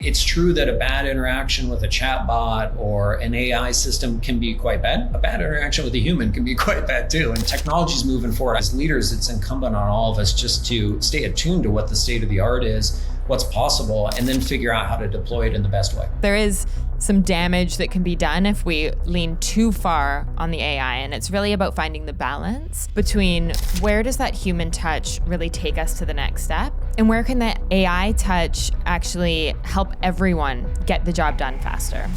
It's true that a bad interaction with a chatbot or an AI system can be quite bad. A bad interaction with a human can be quite bad too. And technology is moving forward. As leaders, it's incumbent on all of us just to stay attuned to what the state of the art is, what's possible, and then figure out how to deploy it in the best way. There is some damage that can be done if we lean too far on the AI. And it's really about finding the balance between where does that human touch really take us to the next step, and where can that AI touch actually help everyone get the job done faster.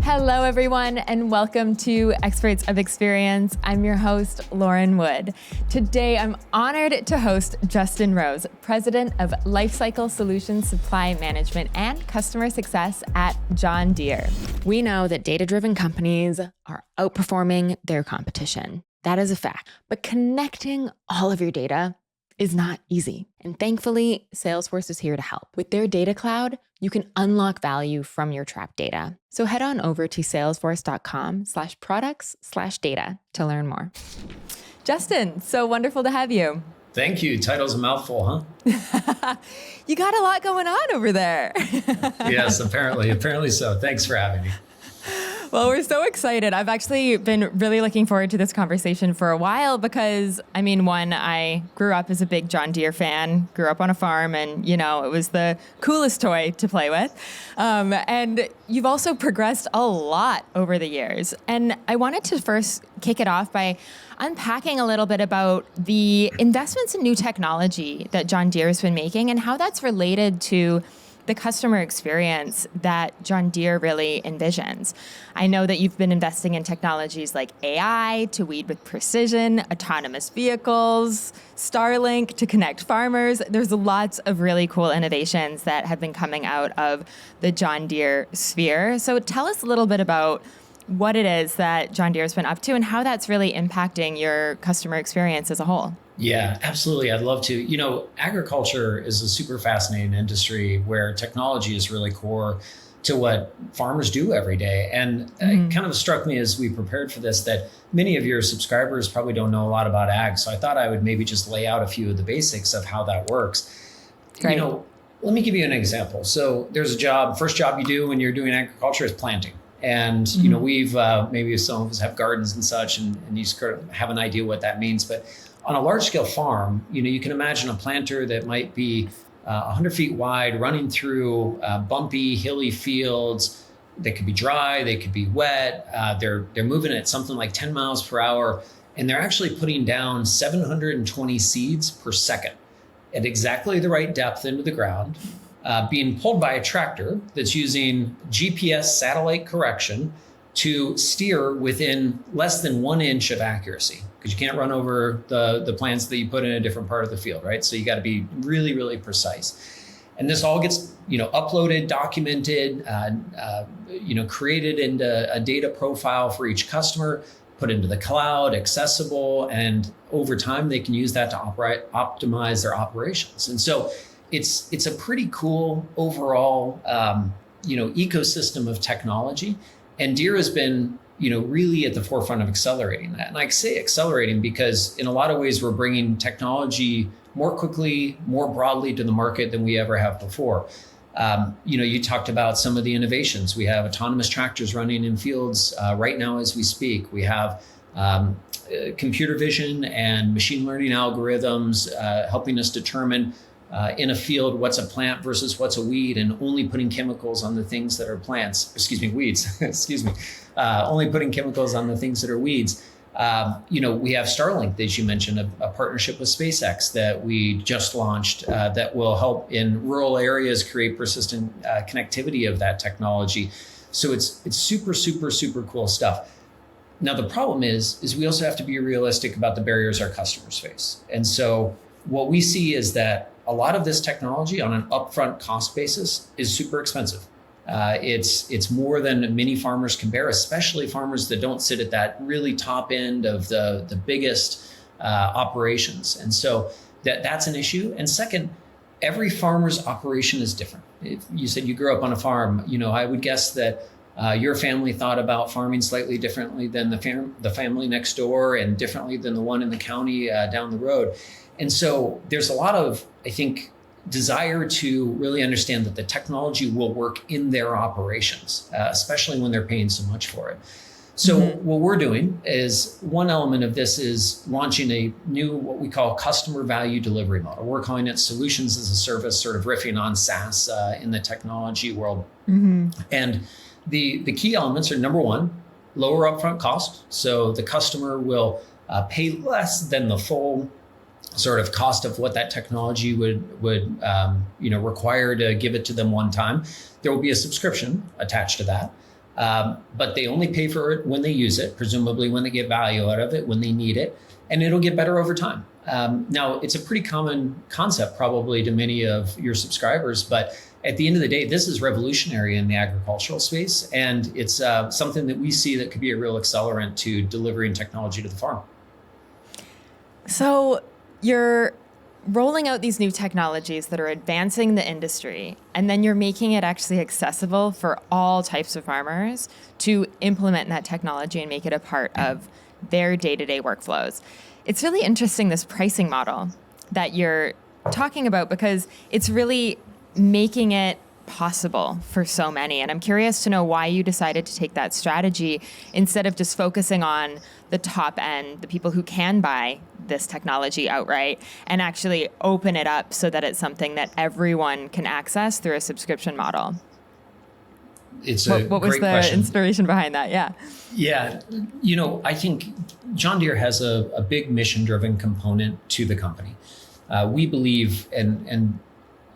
Hello, everyone, and welcome to Experts of Experience. I'm your host, Lauren Wood. Today, I'm honored to host Justin Rose, President of Lifecycle Solutions Supply Management and Customer Success at John Deere. We know that data-driven companies are outperforming their competition. That is a fact. But connecting all of your data is not easy. And thankfully, Salesforce is here to help. With their data cloud, you can unlock value from your trapped data. So head on over to salesforce.com/products/data to learn more. Justin, so wonderful to have you. Thank you. Title's a mouthful, huh? You got a lot going on over there. Yes, apparently so. Thanks for having me. Well, we're so excited. I've actually been really looking forward to this conversation for a while because, one, I grew up as a big John Deere fan, grew up on a farm, and, it was the coolest toy to play with. And you've also progressed a lot over the years. And I wanted to first kick it off by unpacking a little bit about the investments in new technology that John Deere has been making and how that's related to the customer experience that John Deere really envisions. I know that you've been investing in technologies like AI to weed with precision, autonomous vehicles, Starlink to connect farmers. There's lots of really cool innovations that have been coming out of the John Deere sphere. So tell us a little bit about what it is that John Deere has been up to and how that's really impacting your customer experience as a whole. Yeah, absolutely. I'd love to. Agriculture is a super fascinating industry where technology is really core to what farmers do every day. And it kind of struck me as we prepared for this that many of your subscribers probably don't know a lot about ag. So I thought I would maybe just lay out a few of the basics of how that works. Great. Let me give you an example. So there's first job you do when you're doing agriculture is planting. And, we've, maybe some of us have gardens and such, and you have an idea what that means. But on a large scale farm, you can imagine a planter that might be 100 feet wide, running through bumpy, hilly fields. They could be dry, they could be wet. They're moving at something like 10 miles per hour, and they're actually putting down 720 seeds per second at exactly the right depth into the ground. Being pulled by a tractor that's using GPS satellite correction to steer within less than 1 inch of accuracy, because you can't run over the plants that you put in a different part of the field, right? So you got to be really, really precise. And this all gets, uploaded, documented, created into a data profile for each customer, put into the cloud, accessible, and over time they can use that to optimize their operations. And so it's a pretty cool overall, ecosystem of technology. And Deere has been, really at the forefront of accelerating that. And I say accelerating because in a lot of ways, we're bringing technology more quickly, more broadly to the market than we ever have before. You talked about some of the innovations. We have autonomous tractors running in fields right now as we speak. We have computer vision and machine learning algorithms helping us determine in a field what's a plant versus what's a weed, and only putting chemicals on the things that are weeds, only putting chemicals on the things that are weeds. We have Starlink, as you mentioned, a partnership with SpaceX that we just launched that will help in rural areas create persistent connectivity of that technology. So it's super, super, super cool stuff. Now, the problem is we also have to be realistic about the barriers our customers face. And so what we see is that a lot of this technology on an upfront cost basis is super expensive. It's more than many farmers can bear, especially farmers that don't sit at that really top end of the biggest operations. And so that's an issue. And second, every farmer's operation is different. If you said you grew up on a farm, I would guess that your family thought about farming slightly differently than the family next door, and differently than the one in the county down the road. And so there's a lot of, I think, desire to really understand that the technology will work in their operations, especially when they're paying so much for it. So what we're doing is, one element of this is launching a new, what we call customer value delivery model. We're calling it solutions as a service, sort of riffing on SaaS in the technology world. And the key elements are, number one, lower upfront cost. So the customer will pay less than the full sort of cost of what that technology would require to give it to them one time. There will be a subscription attached to that. But they only pay for it when they use it, presumably when they get value out of it, when they need it, and it'll get better over time. Now, it's a pretty common concept probably to many of your subscribers, but at the end of the day, this is revolutionary in the agricultural space, and it's something that we see that could be a real accelerant to delivering technology to the farm. So you're rolling out these new technologies that are advancing the industry, and then you're making it actually accessible for all types of farmers to implement that technology and make it a part of their day-to-day workflows. It's really interesting, this pricing model that you're talking about, because it's really making it possible for so many. And I'm curious to know why you decided to take that strategy instead of just focusing on the top end, the people who can buy this technology outright, and actually open it up so that it's something that everyone can access through a subscription model. It's a what was great the question. inspiration behind that? Yeah. I think John Deere has a big mission-driven component to the company. We believe, and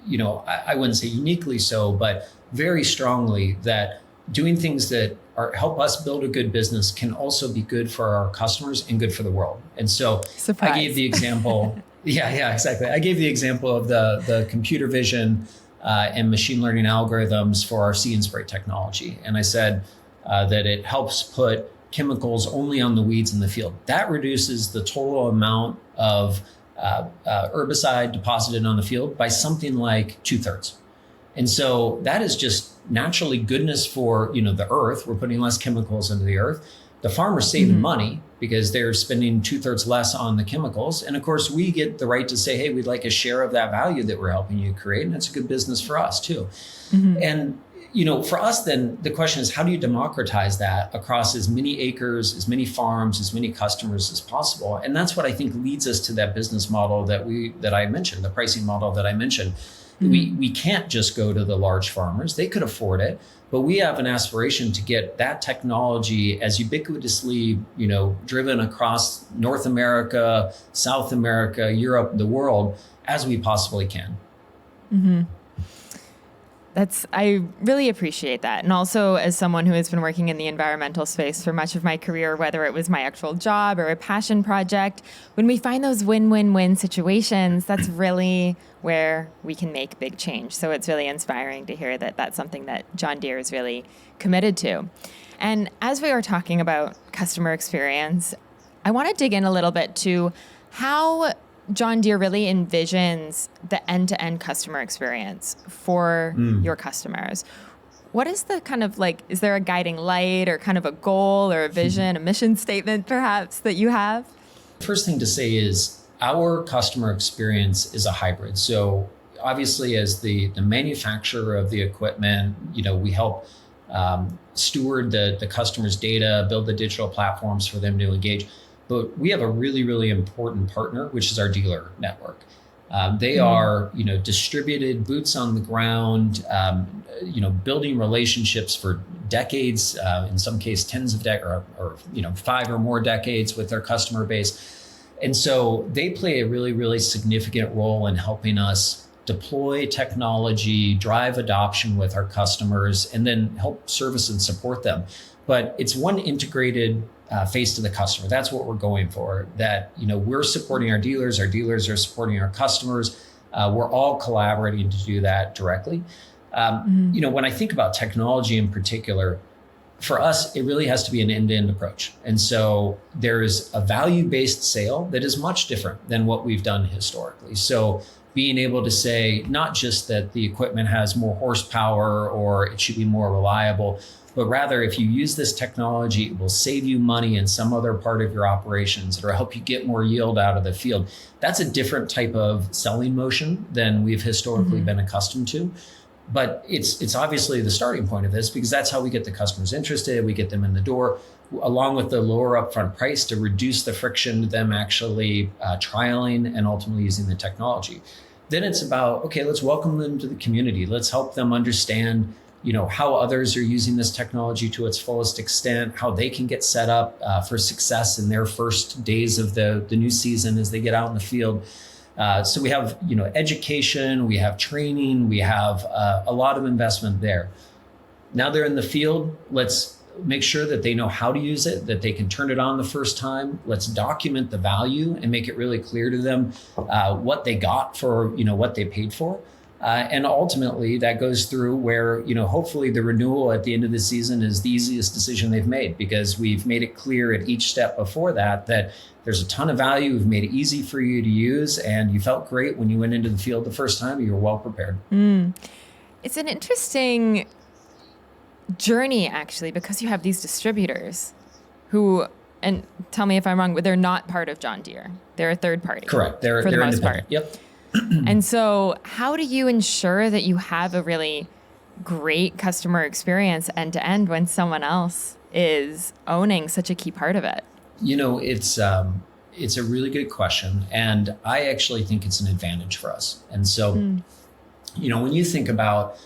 I wouldn't say uniquely so, but very strongly, that doing things that help us build a good business can also be good for our customers and good for the world. And so Surprise. I gave the example. Yeah, exactly. I gave the example of the computer vision and machine learning algorithms for our See and Spray technology. And I said that it helps put chemicals only on the weeds in the field. That reduces the total amount of herbicide deposited on the field by something like 2/3. And so that is just naturally goodness for the earth. We're putting less chemicals into the earth. The farmer's saving money because they're spending 2/3 less on the chemicals. And of course, we get the right to say, hey, we'd like a share of that value that we're helping you create. And it's a good business for us too. And for us, then the question is, how do you democratize that across as many acres, as many farms, as many customers as possible? And that's what I think leads us to that business model that I mentioned, the pricing model that I mentioned. We can't just go to the large farmers. They could afford it, but we have an aspiration to get that technology as ubiquitously, driven across North America, South America, Europe, the world, as we possibly can. I really appreciate that. And also, as someone who has been working in the environmental space for much of my career, whether it was my actual job or a passion project, when we find those win-win-win situations, that's really where we can make big change. So it's really inspiring to hear that that's something that John Deere is really committed to. And as we are talking about customer experience, I want to dig in a little bit to how John Deere really envisions the end-to-end customer experience for your customers. What is the kind of is there a guiding light or kind of a goal or a vision, a mission statement perhaps that you have? First thing to say is our customer experience is a hybrid. So obviously, as the manufacturer of the equipment, we help steward the customer's data, build the digital platforms for them to engage. But we have a really, really important partner, which is our dealer network. They are, distributed, boots on the ground, building relationships for decades, in some cases tens of decades, or 5 or more decades with their customer base. And so they play a really, really significant role in helping us deploy technology, drive adoption with our customers, and then help service and support them. But it's one integrated face to the customer. That's what we're going for, that, we're supporting our dealers are supporting our customers. We're all collaborating to do that directly. When I think about technology in particular, for us, it really has to be an end-to-end approach. And so there's a value-based sale that is much different than what we've done historically. So being able to say not just that the equipment has more horsepower or it should be more reliable, but rather if you use this technology, it will save you money in some other part of your operations or help you get more yield out of the field. That's a different type of selling motion than we've historically been accustomed to. But it's obviously the starting point of this, because that's how we get the customers interested. We get them in the door, along with the lower upfront price to reduce the friction to them actually trialing and ultimately using the technology. Then it's about, okay, let's welcome them to the community. Let's help them understand, how others are using this technology to its fullest extent, how they can get set up for success in their first days of the new season as they get out in the field. So we have, education, we have training, we have a lot of investment there. Now they're in the field. Let's make sure that they know how to use it, that they can turn it on the first time. Let's document the value and make it really clear to them what they got for, what they paid for. And ultimately that goes through where, hopefully the renewal at the end of the season is the easiest decision they've made, because we've made it clear at each step before that there's a ton of value. We've made it easy for you to use, and you felt great when you went into the field the first time. You were well prepared. It's an interesting journey, actually, because you have these distributors who, and tell me if I'm wrong, but they're not part of John Deere. They're a third party. Correct. They're for the most independent. part. Yep. And so how do you ensure that you have a really great customer experience end to end when someone else is owning such a key part of it? It's a really good question. And I actually think it's an advantage for us. And so, when you think about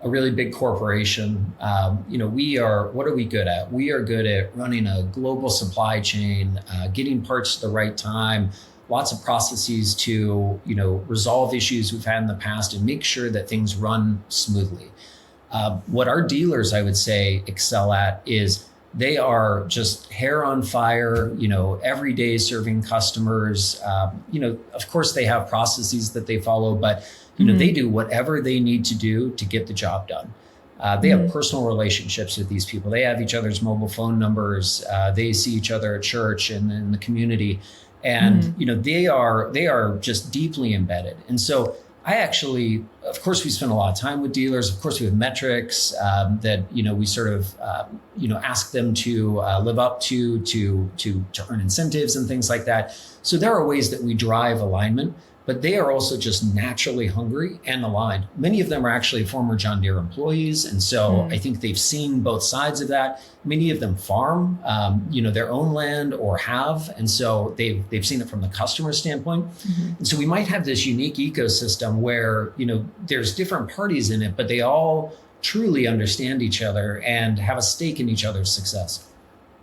a really big corporation, what are we good at? We are good at running a global supply chain, getting parts at the right time, lots of processes to, resolve issues we've had in the past and make sure that things run smoothly. What our dealers, I would say, excel at is they are just hair on fire, every day serving customers. Of course they have processes that they follow, but they do whatever they need to do to get the job done. They have personal relationships with these people. They have each other's mobile phone numbers. They see each other at church and in the community. And, they are just deeply embedded. And so I actually, of course, we spend a lot of time with dealers. Of course, we have metrics that, we sort of, ask them to live up to earn incentives and things like that. So there are ways that we drive alignment, but they are also just naturally hungry and aligned. Many of them are actually former John Deere employees. And so I think they've seen both sides of that. Many of them farm, their own land or have. And so they've seen it from the customer standpoint. And so we might have this unique ecosystem where, there's different parties in it, but they all truly understand each other and have a stake in each other's success.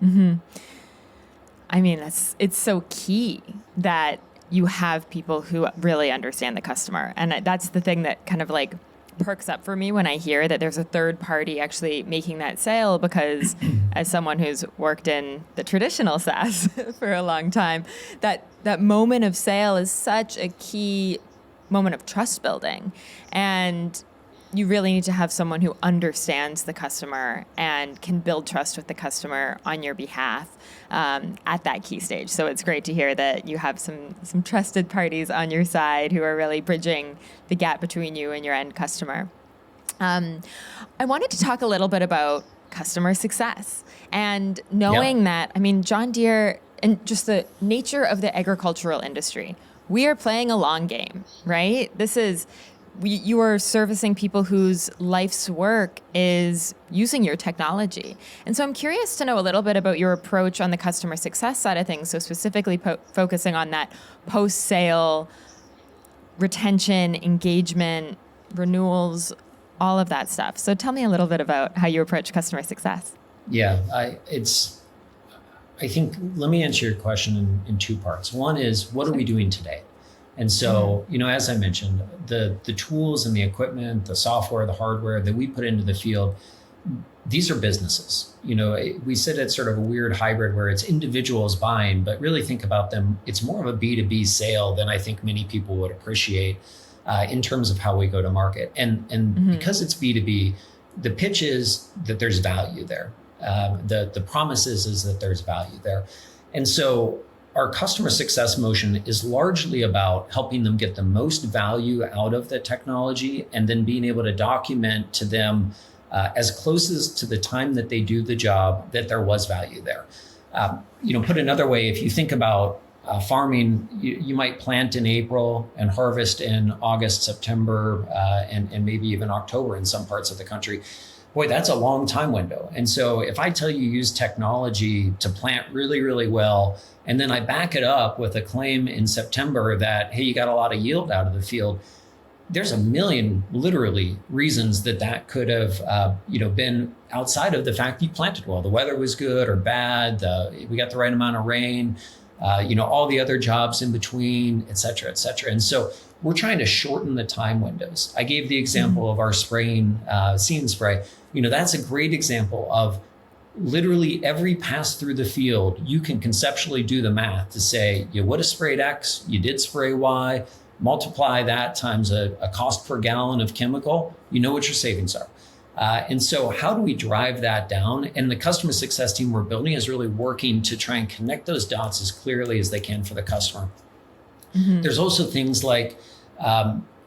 I mean, it's so key that you have people who really understand the customer. And that's the thing that kind of like perks up for me when I hear that there's a third party actually making that sale, because as someone who's worked in the traditional SaaS for a long time, that moment of sale is such a key moment of trust building. And you really need to have someone who understands the customer and can build trust with the customer on your behalf at that key stage. So it's great to hear that you have some trusted parties on your side who are really bridging the gap between you and your end customer. I wanted to talk a little bit about customer success and knowing that, John Deere and just the nature of the agricultural industry, we are playing a long game, right? You are servicing people whose life's work is using your technology. And so I'm curious to know a little bit about your approach on the customer success side of things, so specifically focusing on that post-sale retention, engagement, renewals, all of that stuff. So tell me a little bit about how you approach customer success. Yeah, I think, let me answer your question in two parts. One is, what are we doing today? And so, as I mentioned, the tools and the equipment, the software, the hardware that we put into the field, these are businesses. We sit at sort of a weird hybrid where it's individuals buying, but really think about them. It's more of a B2B sale than I think many people would appreciate in terms of how we go to market. And because it's B2B, the pitch is that there's value there. The promise is that there's value there. And so our customer success motion is largely about helping them get the most value out of the technology and then being able to document to them as close as to the time that they do the job that there was value there. Put another way, if you think about farming, you might plant in April and harvest in August, September, and maybe even October in some parts of the country. Boy, that's a long time window. And so if I tell you use technology to plant really, really well, and then I back it up with a claim in September that, hey, you got a lot of yield out of the field, there's a million literally reasons that could have been outside of the fact you planted well. The weather was good or bad, we got the right amount of rain, all the other jobs in between, et cetera, et cetera. And so we're trying to shorten the time windows. I gave the example of our spraying See & Spray. That's a great example of literally every pass through the field. You can conceptually do the math to say, you would have sprayed X, you did spray Y, multiply that times a cost per gallon of chemical, you know what your savings are. And so how do we drive that down? And the customer success team we're building is really working to try and connect those dots as clearly as they can for the customer. Mm-hmm. There's also things like,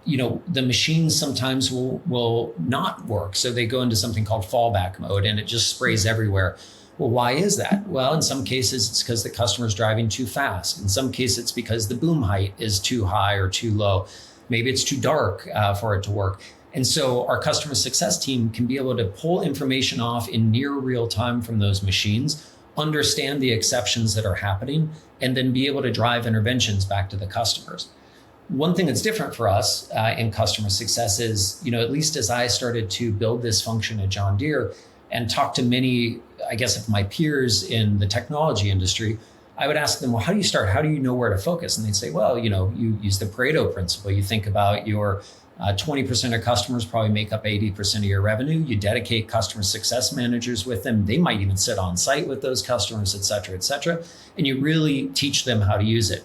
the machines sometimes will not work. So they go into something called fallback mode and it just sprays everywhere. Well, why is that? Well, in some cases, it's because the customer's driving too fast. In some cases, it's because the boom height is too high or too low. Maybe it's too dark for it to work. And so our customer success team can be able to pull information off in near real time from those machines, understand the exceptions that are happening, and then be able to drive interventions back to the customers. One thing that's different for us in customer success is, at least as I started to build this function at John Deere and talk to many, I guess, of my peers in the technology industry, I would ask them, well, how do you start? How do you know where to focus? And they'd say, well, you use the Pareto principle. You think about your 20% of customers probably make up 80% of your revenue. You dedicate customer success managers with them. They might even sit on site with those customers, et cetera, et cetera. And you really teach them how to use it.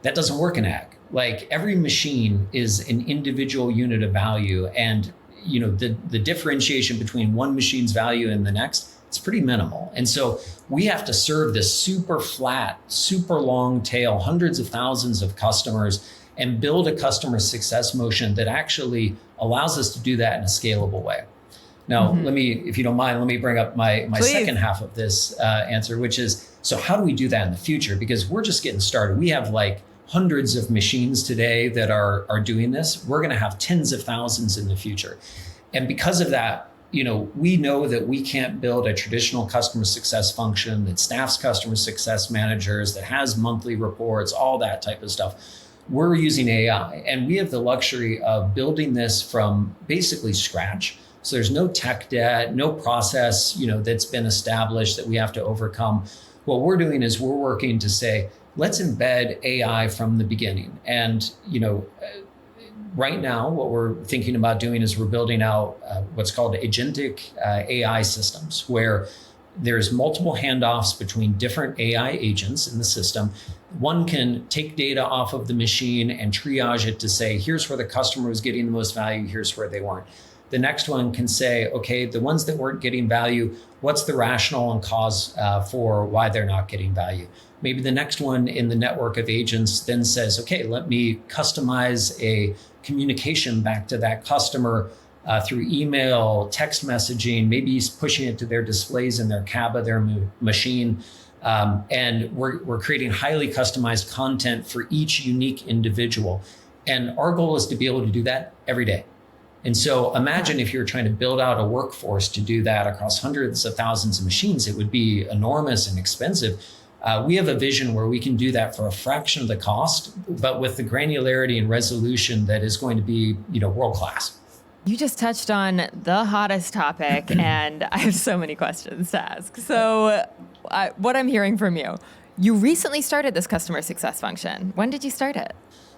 That doesn't work in ag. Like every machine is an individual unit of value. And the differentiation between one machine's value and the next, it's pretty minimal. And so we have to serve this super flat, super long tail, hundreds of thousands of customers, and build a customer success motion that actually allows us to do that in a scalable way. Now, if you don't mind, let me bring up my second half of this answer, which is, so how do we do that in the future? Because we're just getting started. We have like hundreds of machines today that are doing this. We're going to have tens of thousands in the future. And because of that, we know that we can't build a traditional customer success function that staffs customer success managers, that has monthly reports, all that type of stuff. We're using AI, and we have the luxury of building this from basically scratch. So there's no tech debt, no process, that's been established that we have to overcome. What we're doing is we're working to say, let's embed AI from the beginning. And, right now, what we're thinking about doing is we're building out what's called agentic AI systems, where there's multiple handoffs between different AI agents in the system. One can take data off of the machine and triage it to say, here's where the customer was getting the most value, here's where they weren't. The next one can say, okay, the ones that weren't getting value, what's the rationale and cause for why they're not getting value? Maybe the next one in the network of agents then says, okay, let me customize a communication back to that customer through email, text messaging, maybe he's pushing it to their displays in their cab of their machine. And we're creating highly customized content for each unique individual. And our goal is to be able to do that every day. And so imagine if you're trying to build out a workforce to do that across hundreds of thousands of machines, it would be enormous and expensive. We have a vision where we can do that for a fraction of the cost, but with the granularity and resolution that is going to be, world-class. You just touched on the hottest topic, and I have so many questions to ask. So what I'm hearing from you, you recently started this customer success function. When did you start it?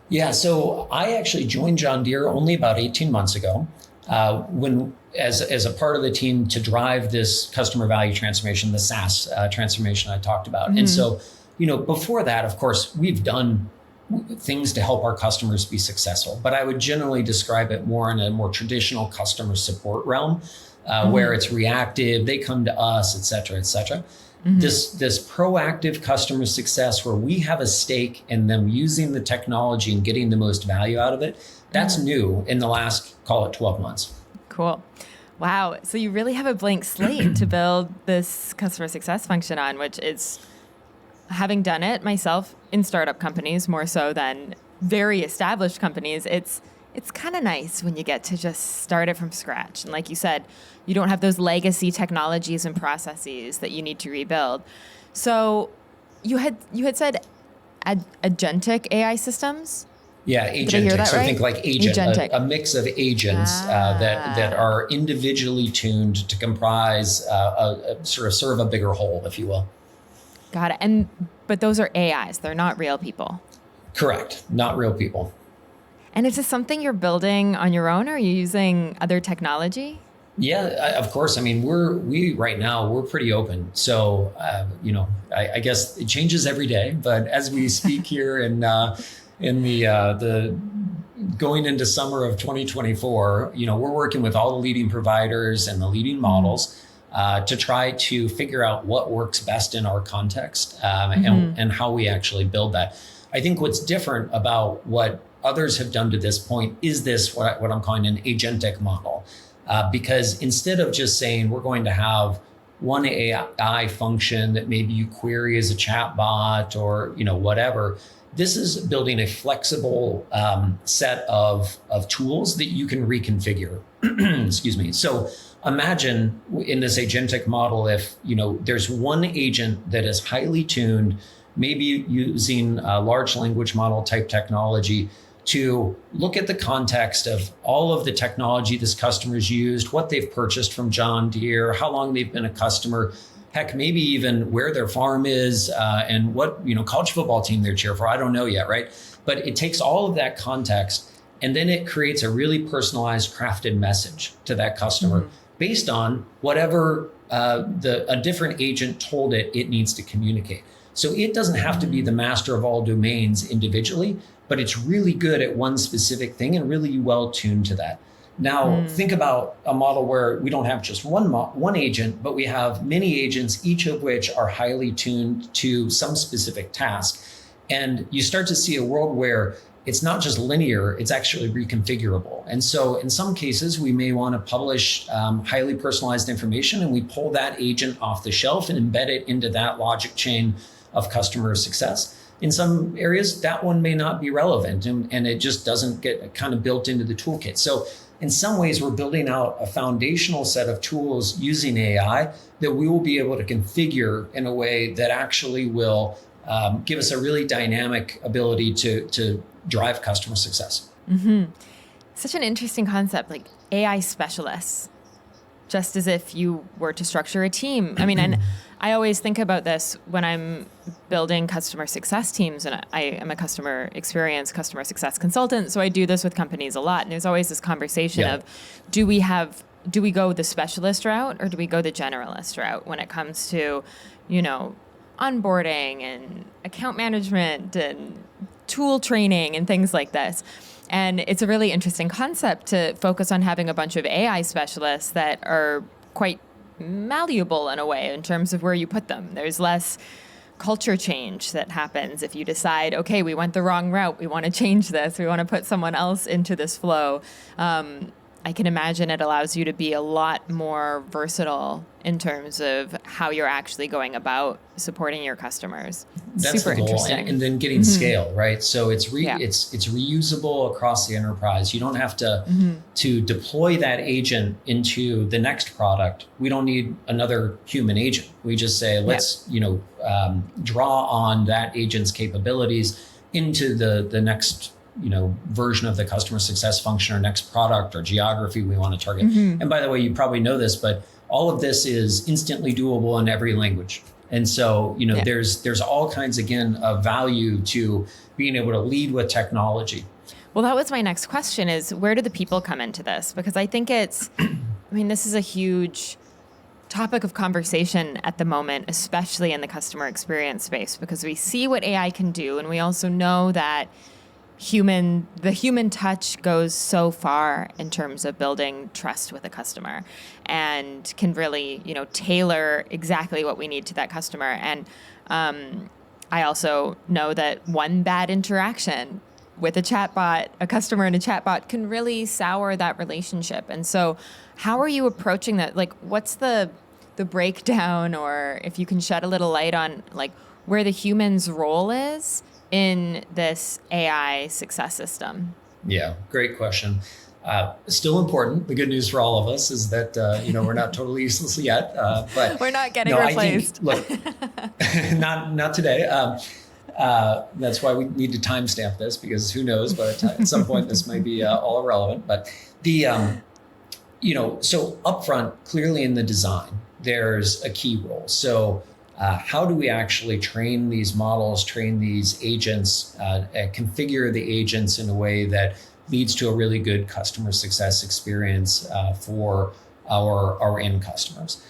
Yeah, so I actually joined John Deere only about 18 months ago, as a part of the team to drive this customer value transformation, the SaaS transformation I talked about. Mm-hmm. And so, before that, of course, we've done things to help our customers be successful, but I would generally describe it more in a more traditional customer support realm, where it's reactive, they come to us, et cetera, et cetera. This proactive customer success where we have a stake in them using the technology and getting the most value out of it, that's new in the last, call it 12 months. Cool. Wow. So you really have a blank slate to build this customer success function on, which is, having done it myself in startup companies more so than very established companies, it's kind of nice when you get to just start it from scratch. And like you said, you don't have those legacy technologies and processes that you need to rebuild. So you had said agentic AI systems? Yeah, Did I hear agentic. that So right? think like agent, Agentic. a mix of agents that are individually tuned to comprise sort of serve a bigger whole, if you will. Got it. But those are AIs. They're not real people. Correct. Not real people. And is this something you're building on your own, or are you using other technology? Yeah, of course. I mean, we right now, we're pretty open. So, I guess it changes every day. But as we speak here in the going into summer of 2024, we're working with all the leading providers and the leading models to try to figure out what works best in our context and how we actually build that. I think what's different about what others have done to this point is this, what I'm calling an agentic model. Because instead of just saying we're going to have one AI function that maybe you query as a chat bot or whatever, this is building a flexible set of tools that you can reconfigure. Excuse me. So imagine in this agentic model, if there's one agent that is highly tuned, maybe using a large language model type technology to look at the context of all of the technology this customer's used, what they've purchased from John Deere, how long they've been a customer, heck, maybe even where their farm is and what college football team they cheer for. I don't know yet, right? But it takes all of that context and then it creates a really personalized, crafted message to that customer based on whatever a different agent told it needs to communicate. So it doesn't have to be the master of all domains individually, but it's really good at one specific thing and really well tuned to that. Now, think about a model where we don't have just one agent, but we have many agents, each of which are highly tuned to some specific task. And you start to see a world where it's not just linear, it's actually reconfigurable. And so in some cases, we may want to publish highly personalized information and we pull that agent off the shelf and embed it into that logic chain of customer success. In some areas, that one may not be relevant and it just doesn't get kind of built into the toolkit. So in some ways, we're building out a foundational set of tools using AI that we will be able to configure in a way that actually will give us a really dynamic ability to drive customer success. Such an interesting concept, like AI specialists, just as if you were to structure a team. I mean, and I always think about this when I'm building customer success teams, and I am a customer success consultant. So I do this with companies a lot. And there's always this conversation of, do we go the specialist route or do we go the generalist route when it comes to, onboarding and account management and tool training and things like this. And it's a really interesting concept to focus on having a bunch of AI specialists that are quite malleable in a way in terms of where you put them. There's less culture change that happens if you decide, okay, we went the wrong route. We want to change this. We want to put someone else into this flow. I can imagine it allows you to be a lot more versatile in terms of how you're actually going about supporting your customers. That's super the goal. interesting. And then getting scale, right? So it's reusable across the enterprise. You don't have to deploy that agent into the next product. We don't need another human agent. We just say, let's draw on that agent's capabilities into the next version of the customer success function or next product or geography we want to target. And by the way, you probably know this, but all of this is instantly doable in every language. And so, there's all kinds, again, of value to being able to lead with technology. Well, that was my next question is, where do the people come into this? Because I think this is a huge topic of conversation at the moment, especially in the customer experience space, because we see what AI can do. And we also know that the human touch goes so far in terms of building trust with a customer and can really, tailor exactly what we need to that customer. And I also know that one bad interaction with a customer and a chatbot can really sour that relationship. And so how are you approaching that? Like, what's the breakdown, or if you can shed a little light on like where the human's role is in this AI success system? Yeah, great question. Still important. The good news for all of us is that, we're not totally useless yet, but we're not getting replaced. I think, look, not today. That's why we need to timestamp this, because who knows, but at some point this might be all irrelevant. But so upfront, clearly in the design, there's a key role. So how do we actually train these models, train these agents, configure the agents in a way that leads to a really good customer success experience for our end customers?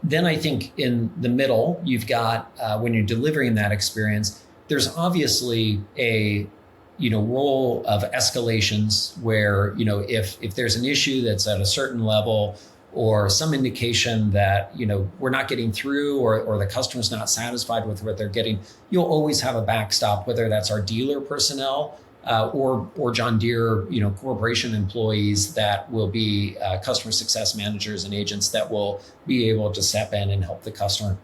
Then I think in the middle, you've got, when you're delivering that experience, there's obviously a role of escalations where, if there's an issue that's at a certain level, or some indication that, we're not getting through, or the customer's not satisfied with what they're getting, you'll always have a backstop, whether that's our dealer personnel or John Deere, corporation employees that will be customer success managers and agents that will be able to step in and help the customer.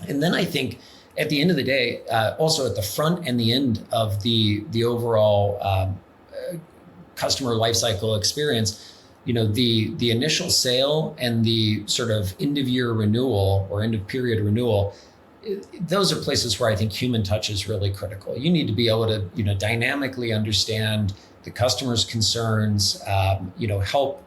And then I think at the end of the day, also at the front and the end of the overall customer lifecycle experience, the initial sale and the sort of end of year renewal or end of period renewal, those are places where I think human touch is really critical. You need to be able to, dynamically understand the customer's concerns, help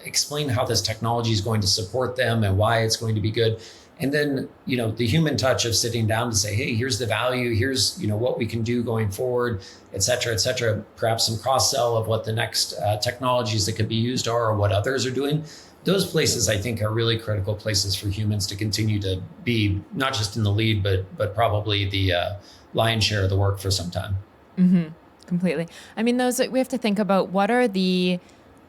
explain how this technology is going to support them and why it's going to be good. And then, the human touch of sitting down to say, hey, here's the value, here's, what we can do going forward, et cetera, perhaps some cross-sell of what the next technologies that could be used are, or what others are doing. Those places, I think, are really critical places for humans to continue to be not just in the lead, but probably the lion's share of the work for some time. Mm-hmm. Completely. I mean, we have to think about what are the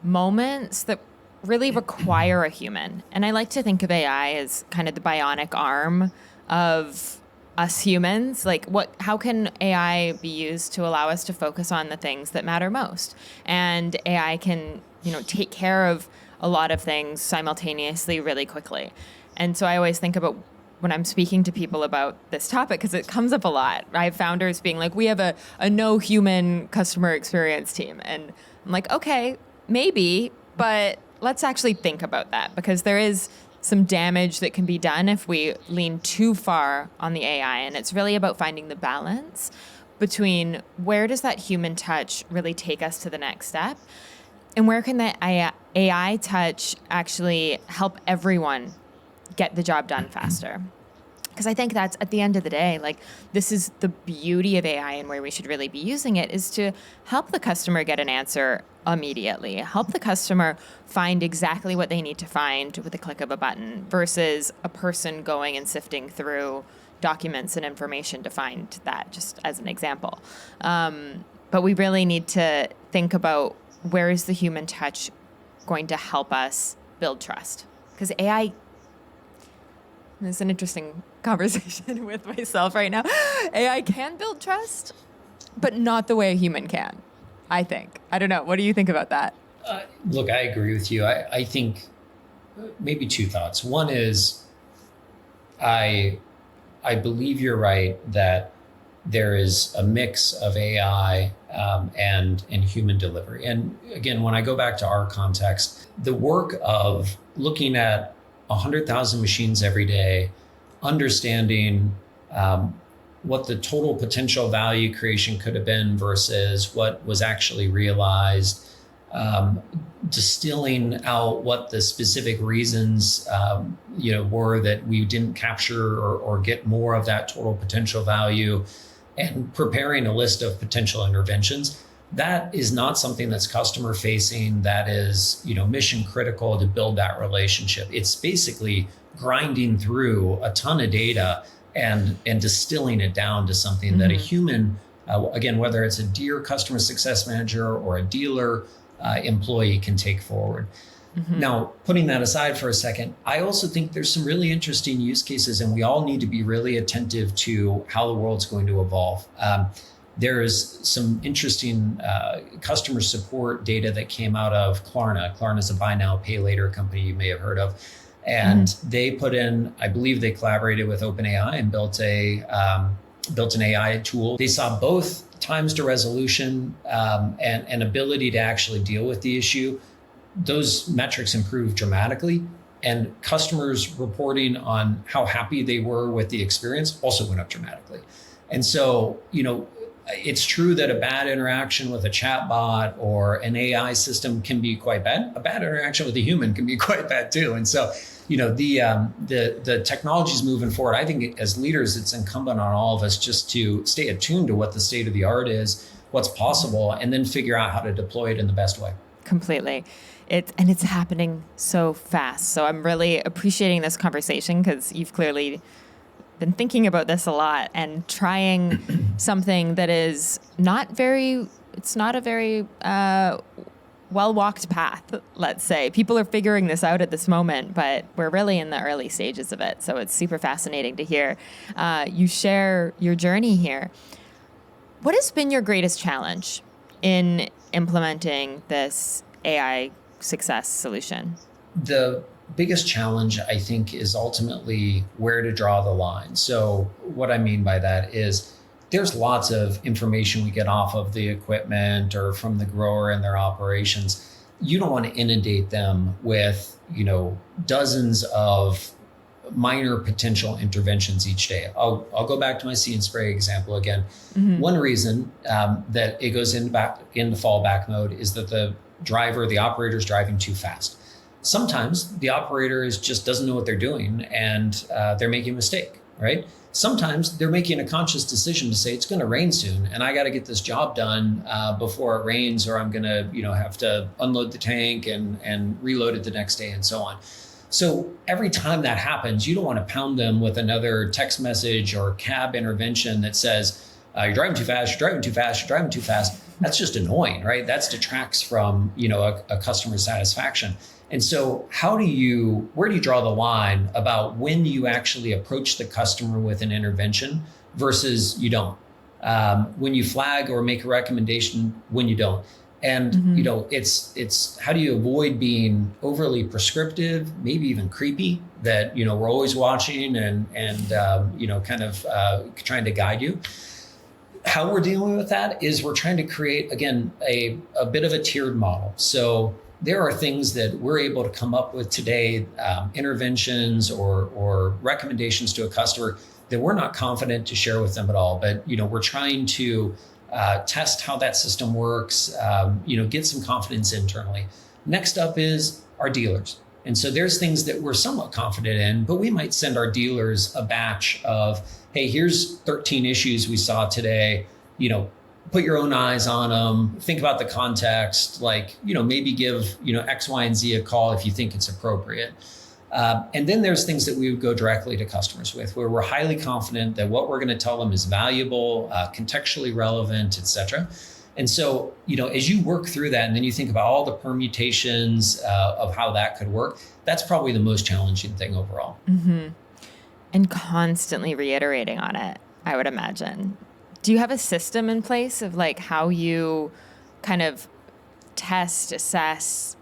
moments that really require a human. And I like to think of AI as kind of the bionic arm of us humans. Like, how can AI be used to allow us to focus on the things that matter most? And AI can, take care of a lot of things simultaneously really quickly. And so I always think about when I'm speaking to people about this topic, because it comes up a lot. I have founders being like, we have a no human customer experience team. And I'm like, okay, maybe, but let's actually think about that, because there is some damage that can be done if we lean too far on the AI. And it's really about finding the balance between where does that human touch really take us to the next step, and where can that AI touch actually help everyone get the job done faster. Because I think that's, at the end of the day, like, this is the beauty of AI, and where we should really be using it is to help the customer get an answer immediately, help the customer find exactly what they need to find with the click of a button, versus a person going and sifting through documents and information to find that, just as an example. But we really need to think about, where is the human touch going to help us build trust? Because AI, this is an interesting conversation with myself right now. AI can build trust, but not the way a human can, I think. I don't know. What do you think about that? Look, I agree with you. I think maybe two thoughts. One is I believe you're right that there is a mix of AI and human delivery. And again, when I go back to our context, the work of looking at 100,000 machines every day, understanding what the total potential value creation could have been versus what was actually realized, distilling out what the specific reasons were that we didn't capture or get more of that total potential value, and preparing a list of potential interventions. That is not something that's customer facing, that is, mission critical to build that relationship. It's basically grinding through a ton of data and distilling it down to something that a human again, whether it's a Deere customer success manager or a dealer employee can take forward. Now, putting that aside for a second, I also think there's some really interesting use cases, and we all need to be really attentive to how the world's going to evolve. There is some interesting customer support data that came out of Klarna. Klarna is a buy now, pay later company you may have heard of. And they put in, I believe they collaborated with OpenAI and built an AI tool. They saw both times to resolution and ability to actually deal with the issue. Those metrics improved dramatically. And customers reporting on how happy they were with the experience also went up dramatically. And so, it's true that a bad interaction with a chatbot or an AI system can be quite bad. A bad interaction with a human can be quite bad too. And so, the technology is moving forward. I think as leaders, it's incumbent on all of us just to stay attuned to what the state of the art is, what's possible, and then figure out how to deploy it in the best way. Completely. It's happening so fast. So I'm really appreciating this conversation because you've clearly been thinking about this a lot and trying something that is not a very well-walked path, let's say. People are figuring this out at this moment, but we're really in the early stages of it. So it's super fascinating to hear you share your journey here. What has been your greatest challenge in implementing this AI success solution? The biggest challenge, I think, is ultimately where to draw the line. So what I mean by that is there's lots of information we get off of the equipment or from the grower and their operations. You don't want to inundate them with, dozens of minor potential interventions each day. I'll go back to my See and Spray example again. One reason that it goes into fallback mode is that the operator is driving too fast. Sometimes the operator just doesn't know what they're doing and they're making a mistake, right? Sometimes they're making a conscious decision to say it's going to rain soon and I got to get this job done before it rains, or I'm going to, have to unload the tank and reload it the next day and so on. So every time that happens, you don't want to pound them with another text message or cab intervention that says, you're driving too fast, you're driving too fast, you're driving too fast. That's just annoying, right? That detracts from, a customer satisfaction. And so where do you draw the line about when you actually approach the customer with an intervention versus you don't? When you flag or make a recommendation, when you don't. And, it's how do you avoid being overly prescriptive, maybe even creepy, that, we're always watching and kind of trying to guide you. How we're dealing with that is we're trying to create, again, a bit of a tiered model. So there are things that we're able to come up with today, interventions or recommendations to a customer that we're not confident to share with them at all. But, we're trying to test how that system works, get some confidence internally. Next up is our dealers. And so there's things that we're somewhat confident in, but we might send our dealers a batch of, hey, here's 13 issues we saw today, put your own eyes on them, think about the context, maybe give, X, Y, and Z a call if you think it's appropriate. And then there's things that we would go directly to customers with, where we're highly confident that what we're going to tell them is valuable, contextually relevant, et cetera. And so, as you work through that and then you think about all the permutations of how that could work, that's probably the most challenging thing overall. And constantly reiterating on it, I would imagine. Do you have a system in place of how you kind of test, assess,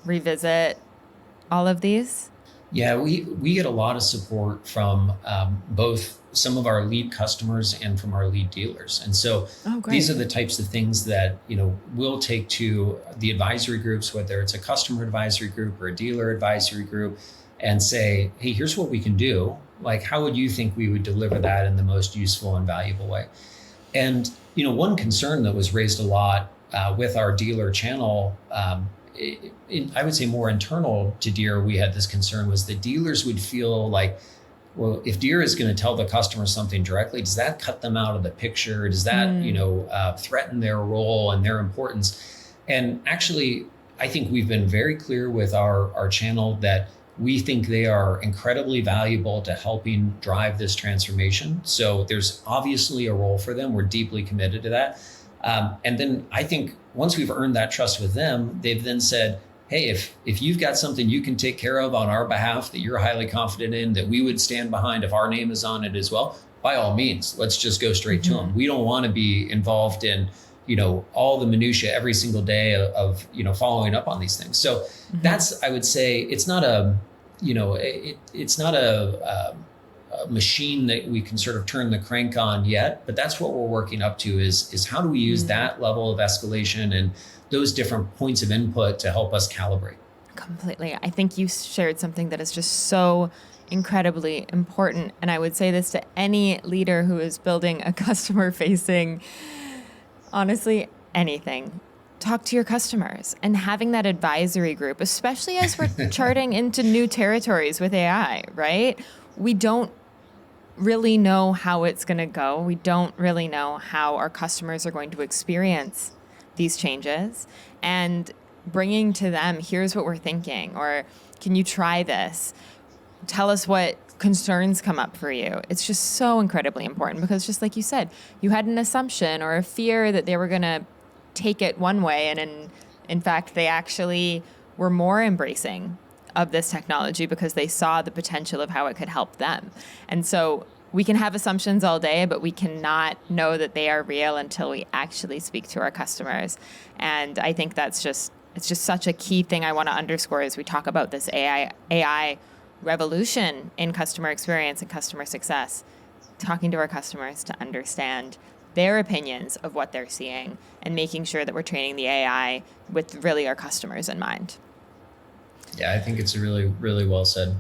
revisit all of these? Yeah, we get a lot of support from both some of our lead customers and from our lead dealers. And so these are the types of things that, we'll take to the advisory groups, whether it's a customer advisory group or a dealer advisory group, and say, hey, here's what we can do. How would you think we would deliver that in the most useful and valuable way? And, one concern that was raised a lot with our dealer channel, I would say more internal to Deere, we had this concern was that dealers would feel well, if Deere is going to tell the customer something directly, does that cut them out of the picture? Does that, threaten their role and their importance? And actually, I think we've been very clear with our channel that We think they are incredibly valuable to helping drive this transformation. So there's obviously a role for them. We're deeply committed to that. And then I think once we've earned that trust with them, they've then said, hey, if you've got something you can take care of on our behalf that you're highly confident in, that we would stand behind if our name is on it as well, by all means, let's just go straight to them. We don't want to be involved in, all the minutia every single day of following up on these things. So that's, I would say, it's not a, it's not a machine that we can sort of turn the crank on yet, but that's what we're working up to is how do we use that level of escalation and those different points of input to help us calibrate. Completely. I think you shared something that is just so incredibly important. And I would say this to any leader who is building a customer facing, honestly, anything. Talk to your customers, and having that advisory group, especially as we're charting into new territories with AI, right? We don't really know how it's going to go. We don't really know how our customers are going to experience these changes, and bringing to them, here's what we're thinking, or can you try this? Tell us what concerns come up for you. It's just so incredibly important, because just like you said, you had an assumption or a fear that they were going to take it one way, and in fact, they actually were more embracing of this technology because they saw the potential of how it could help them. And so we can have assumptions all day, but we cannot know that they are real until we actually speak to our customers. And I think it's just such a key thing I want to underscore as we talk about this AI revolution in customer experience and customer success, talking to our customers to understand their opinions of what they're seeing and making sure that we're training the AI with really our customers in mind. Yeah, I think it's really, really well said.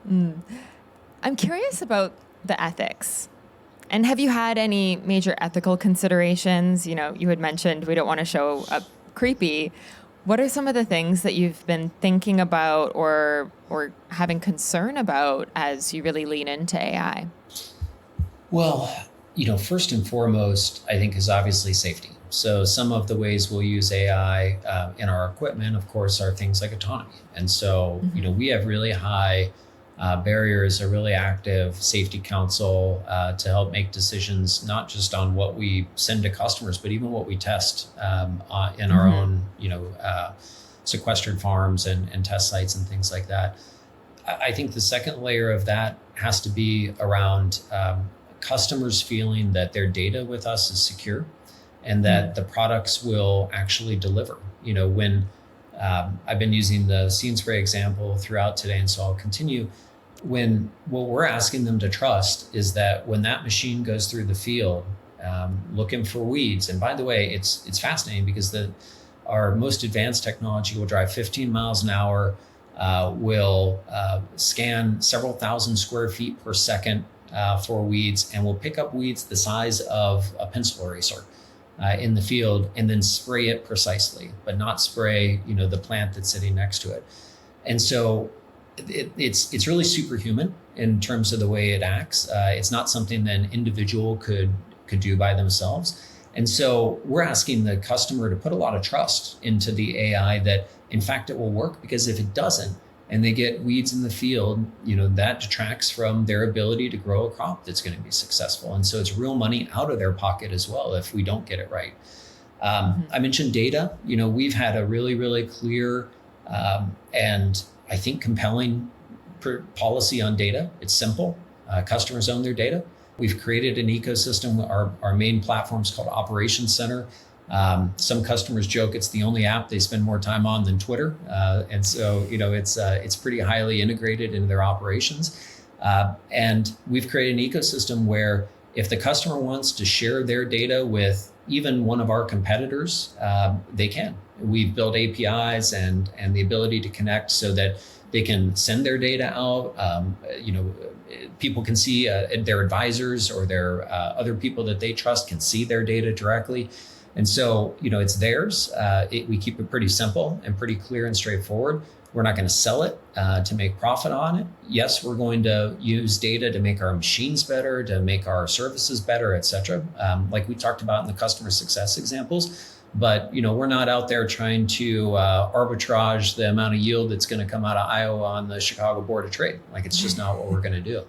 I'm curious about the ethics. And have you had any major ethical considerations? You had mentioned we don't want to show up creepy. What are some of the things that you've been thinking about or having concern about as you really lean into AI? Well, first and foremost, I think is obviously safety. So some of the ways we'll use AI in our equipment, of course, are things like autonomy. And so, we have really high barriers, a really active safety council to help make decisions, not just on what we send to customers, but even what we test in our own, sequestered farms and test sites and things like that. I think the second layer of that has to be around customers feeling that their data with us is secure and that the products will actually deliver. When I've been using the Scene Spray example throughout today, and so I'll continue. When what we're asking them to trust is that when that machine goes through the field looking for weeds, and by the way, it's fascinating because our most advanced technology will drive 15 miles an hour, will scan several thousand square feet per second for weeds, and will pick up weeds the size of a pencil eraser in the field, and then spray it precisely, but not spray the plant that's sitting next to it. And so it's really superhuman in terms of the way it acts. It's not something that an individual could do by themselves. And so we're asking the customer to put a lot of trust into the AI that in fact it will work, because if it doesn't and they get weeds in the field, that detracts from their ability to grow a crop that's going to be successful. And so it's real money out of their pocket as well if we don't get it right. I mentioned data. We've had a really, really clear and I think compelling policy on data. It's simple. Customers own their data. We've created an ecosystem. Our main platform is called Operations Center. Some customers joke it's the only app they spend more time on than Twitter. And so, it's pretty highly integrated into their operations. And we've created an ecosystem where if the customer wants to share their data with even one of our competitors, they can. We've built APIs and the ability to connect so that they can send their data out. People can see their advisors or their other people that they trust can see their data directly. And so, it's theirs. We keep it pretty simple and pretty clear and straightforward. We're not going to sell it to make profit on it. Yes, we're going to use data to make our machines better, to make our services better, et cetera. Like we talked about in the customer success examples, But, we're not out there trying to arbitrage the amount of yield that's going to come out of Iowa on the Chicago Board of Trade. Like, it's just not what we're going to do.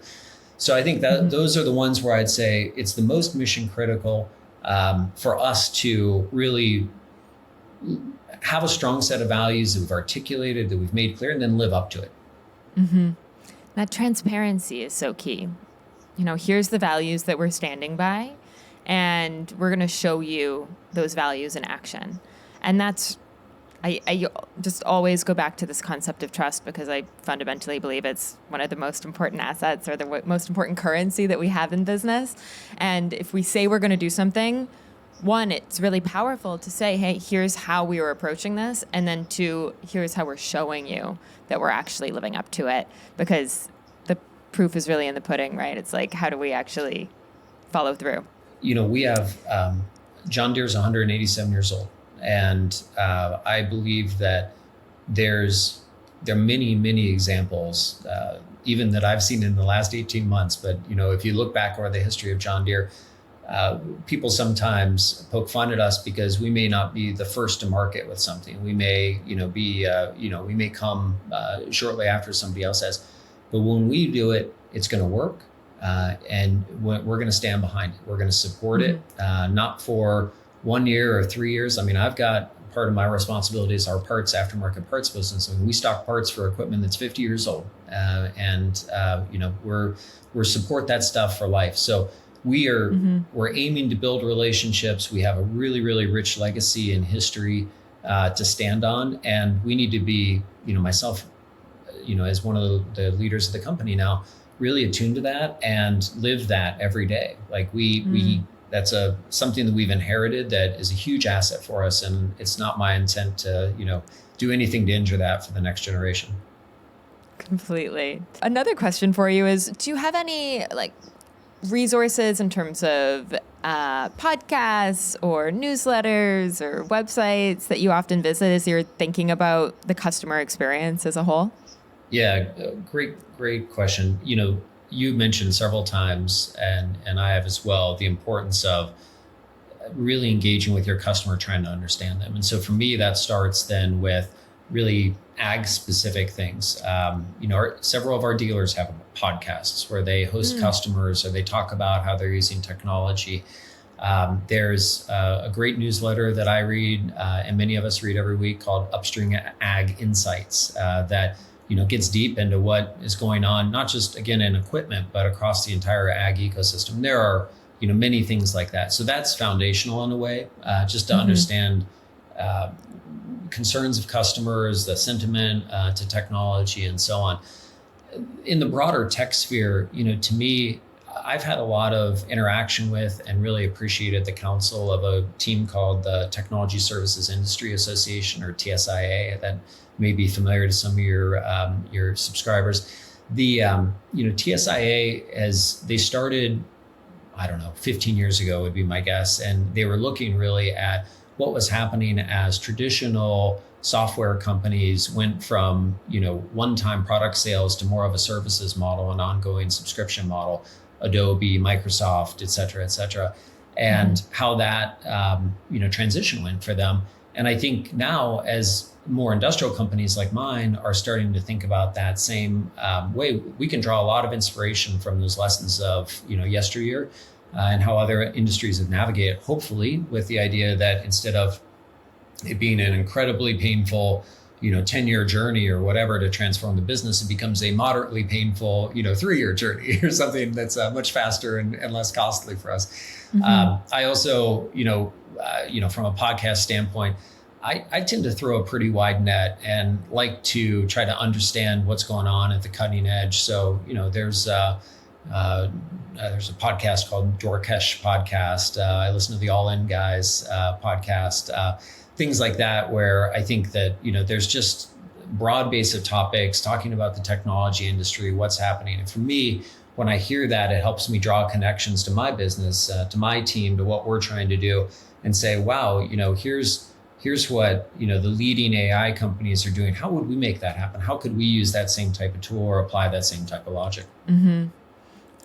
So I think that those are the ones where I'd say it's the most mission critical for us to really have a strong set of values that we've articulated, that we've made clear, and then live up to it. Mm-hmm. That transparency is so key. Here's the values that we're standing by, and we're going to show you those values in action. And that's, I just always go back to this concept of trust, because I fundamentally believe it's one of the most important assets, or the most important currency that we have in business. And if we say we're going to do something, one, it's really powerful to say, hey, here's how we were approaching this. And then two, here's how we're showing you that we're actually living up to it, because the proof is really in the pudding, right? It's like, how do we actually follow through? We have John Deere's 187 years old. And I believe that there are many, many examples, even that I've seen in the last 18 months. But, if you look back over the history of John Deere, people sometimes poke fun at us because we may not be the first to market with something. We may, we may come shortly after somebody else has. But when we do it, it's going to work. And we're going to stand behind it. We're going to support it, not for 1 year or 3 years. I mean, I've got part of my responsibility is our parts, aftermarket parts business. I mean, we stock parts for equipment that's 50 years old. We're support that stuff for life. So we're aiming to build relationships. We have a really, really rich legacy and history to stand on. And we need to be, myself, as one of the leaders of the company now, really attuned to that and live that every day. Like that's something that we've inherited that is a huge asset for us. And it's not my intent to, do anything to injure that for the next generation. Completely. Another question for you is, do you have any resources in terms of podcasts or newsletters or websites that you often visit as you're thinking about the customer experience as a whole? Yeah, great question. You mentioned several times, and I have as well, the importance of really engaging with your customer, trying to understand them. And so for me, that starts then with really ag specific things. Several of our dealers have podcasts where they host customers, or they talk about how they're using technology. There's a great newsletter that I read, and many of us read every week, called Upstream Ag Insights, that gets deep into what is going on, not just again in equipment, but across the entire ag ecosystem. There are many things like that. So that's foundational in a way, just to understand concerns of customers, the sentiment to technology, and so on. In the broader tech sphere, to me, I've had a lot of interaction with and really appreciated the counsel of a team called the Technology Services Industry Association, or TSIA, that may be familiar to some of your subscribers. The TSIA, they started, 15 years ago would be my guess, and they were looking really at what was happening as traditional software companies went from one-time product sales to more of a services model, an ongoing subscription model, Adobe, Microsoft, et cetera, and how that transition went for them. And I think now, as more industrial companies like mine are starting to think about that same way, we can draw a lot of inspiration from those lessons of yesteryear and how other industries have navigated, hopefully with the idea that instead of it being an incredibly painful 10-year journey or whatever to transform the business, it becomes a moderately painful 3-year journey or something that's much faster and less costly for us. I also from a podcast standpoint, I tend to throw a pretty wide net and like to try to understand what's going on at the cutting edge. So, there's a podcast called Dorkesh Podcast. I listen to the All In Guys podcast, things like that, where I think that, there's just broad base of topics talking about the technology industry, what's happening. And for me, when I hear that, it helps me draw connections to my business, to my team, to what we're trying to do, and say, wow, here's what the leading AI companies are doing. How would we make that happen? How could we use that same type of tool or apply that same type of logic?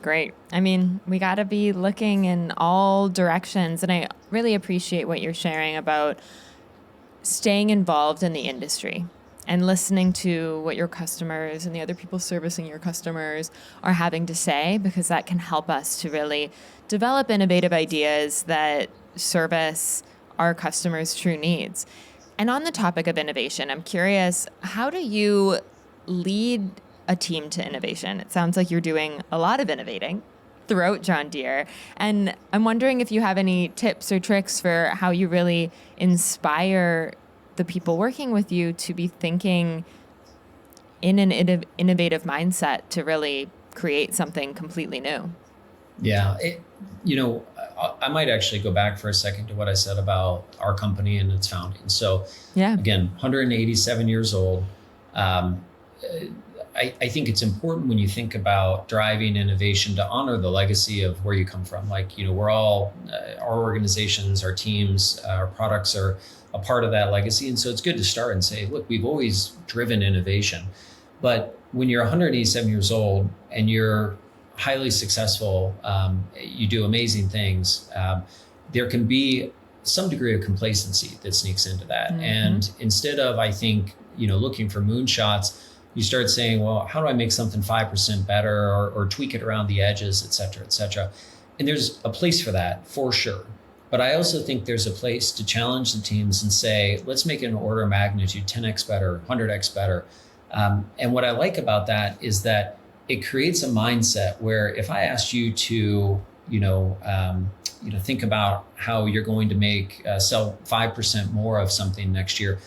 Great. I mean, we got to be looking in all directions. And I really appreciate what you're sharing about staying involved in the industry and listening to what your customers and the other people servicing your customers are having to say, because that can help us to really develop innovative ideas that service our customers' true needs. And on the topic of innovation, I'm curious, how do you lead a team to innovation? It sounds like you're doing a lot of innovating throughout John Deere. And I'm wondering if you have any tips or tricks for how you really inspire the people working with you to be thinking in an innovative mindset to really create something completely new. Yeah. I might actually go back for a second to what I said about our company and its founding. So again, 187 years old. I think it's important when you think about driving innovation to honor the legacy of where you come from. We're all, our organizations, our teams, our products are a part of that legacy. And so it's good to start and say, look, we've always driven innovation. But when you're 187 years old and you're highly successful, you do amazing things, there can be some degree of complacency that sneaks into that. Mm-hmm. And instead of, I think, looking for moonshots, you start saying, well, how do I make something 5% better or tweak it around the edges, et cetera, et cetera. And there's a place for that, for sure. But I also think there's a place to challenge the teams and say, let's make it an order of magnitude, 10x better, 100x better. And what I like about that is that it creates a mindset where if I asked you to, think about how you're going to sell 5% more of something next year,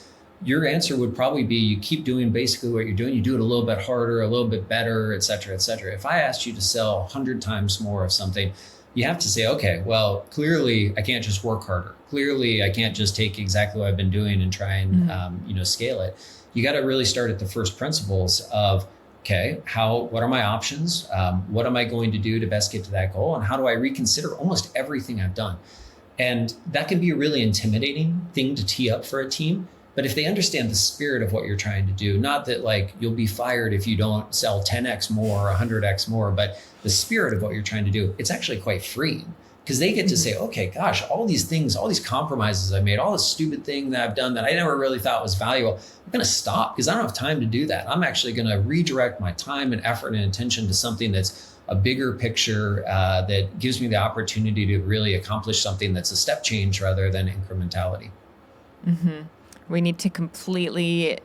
your answer would probably be you keep doing basically what you're doing. You do it a little bit harder, a little bit better, et cetera, et cetera. If I asked you to sell 100 times more of something, you have to say, okay, well, clearly I can't just work harder. Clearly I can't just take exactly what I've been doing and try and, scale it. You got to really start at the first principles of, okay, what are my options? What am I going to do to best get to that goal? And how do I reconsider almost everything I've done? And that can be a really intimidating thing to tee up for a team. But if they understand the spirit of what you're trying to do, not that you'll be fired if you don't sell 10x more or 100x more, but the spirit of what you're trying to do, it's actually quite freeing because they get to say, okay, gosh, all these things, all these compromises I made, all this stupid thing that I've done that I never really thought was valuable, I'm going to stop because I don't have time to do that. I'm actually going to redirect my time and effort and attention to something that's a bigger picture that gives me the opportunity to really accomplish something that's a step change rather than incrementality. Mm-hmm. We need to completely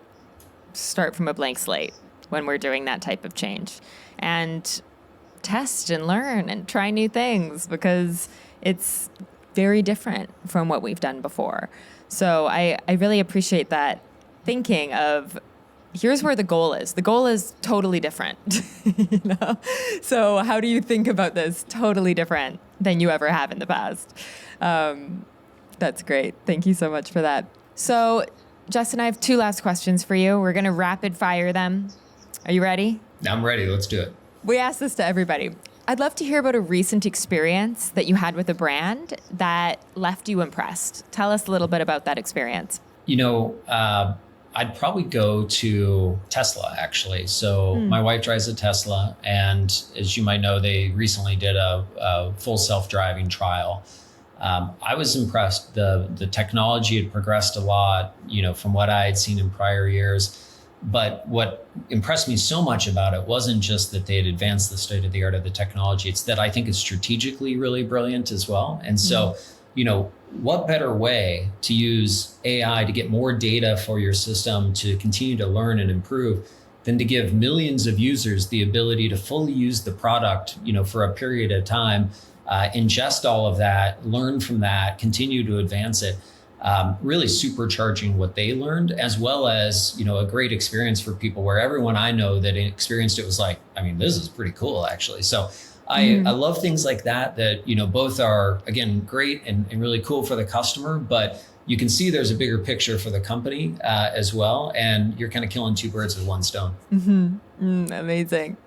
start from a blank slate when we're doing that type of change and test and learn and try new things because it's very different from what we've done before. So I really appreciate that thinking of here's where the goal is. The goal is totally different. So how do you think about this totally different than you ever have in the past? That's great. Thank you so much for that. So, Justin, I have two last questions for you. We're going to rapid fire them. Are you ready? I'm ready. Let's do it. We ask this to everybody. I'd love to hear about a recent experience that you had with a brand that left you impressed. Tell us a little bit about that experience. I'd probably go to Tesla, actually. So my wife drives a Tesla. And as you might know, they recently did a full self-driving trial. I was impressed. The technology had progressed a lot, from what I had seen in prior years. But what impressed me so much about it wasn't just that they had advanced the state of the art of the technology. It's that I think it's strategically really brilliant as well. And so, what better way to use AI to get more data for your system to continue to learn and improve than to give millions of users the ability to fully use the product, for a period of time, ingest all of that, learn from that, continue to advance it, really supercharging what they learned, as well as, a great experience for people where everyone I know that experienced it was like, this is pretty cool, actually. So I love things like that, both are, again, great and really cool for the customer, but you can see there's a bigger picture for the company as well. And you're kind of killing two birds with one stone. Mm-hmm. Amazing.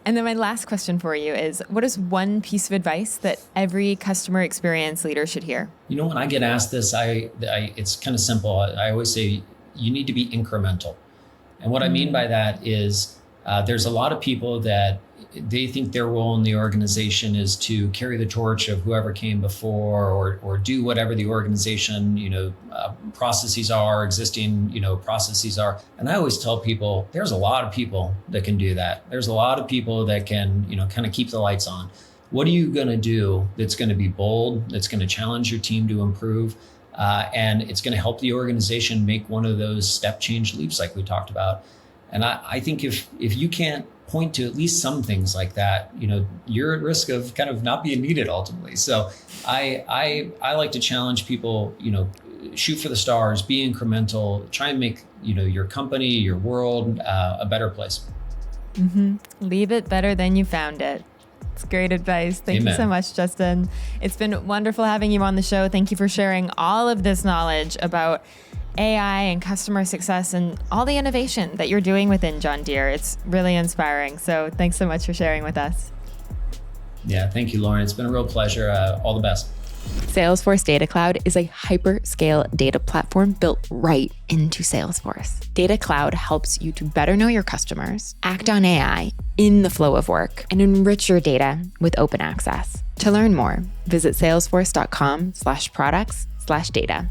And then my last question for you is, what is one piece of advice that every customer experience leader should hear? When I get asked this, it's kind of simple. I always say you need to be incremental. And what I mean by that is there's a lot of people that, they think their role in the organization is to carry the torch of whoever came before, or do whatever the organization, processes are, existing, processes are. And I always tell people, there's a lot of people that can do that. There's a lot of people that can, kind of keep the lights on. What are you going to do that's going to be bold, that's going to challenge your team to improve, and it's going to help the organization make one of those step change leaps like we talked about? And I think if you can't point to at least some things like that, you're at risk of kind of not being needed ultimately. So I like to challenge people, shoot for the stars, be incremental, try and make, your company, your world, a better place. Mm-hmm. Leave it better than you found it. It's great advice. Thank Amen. you so much, Justin. It's been wonderful having you on the show. Thank you for sharing all of this knowledge about AI and customer success and all the innovation that you're doing within John Deere. It's really inspiring. So thanks so much for sharing with us. Yeah, thank you, Lauren. It's been a real pleasure. All the best. Salesforce Data Cloud is a hyperscale data platform built right into Salesforce. Data Cloud helps you to better know your customers, act on AI in the flow of work, and enrich your data with open access. To learn more, visit salesforce.com/products/data.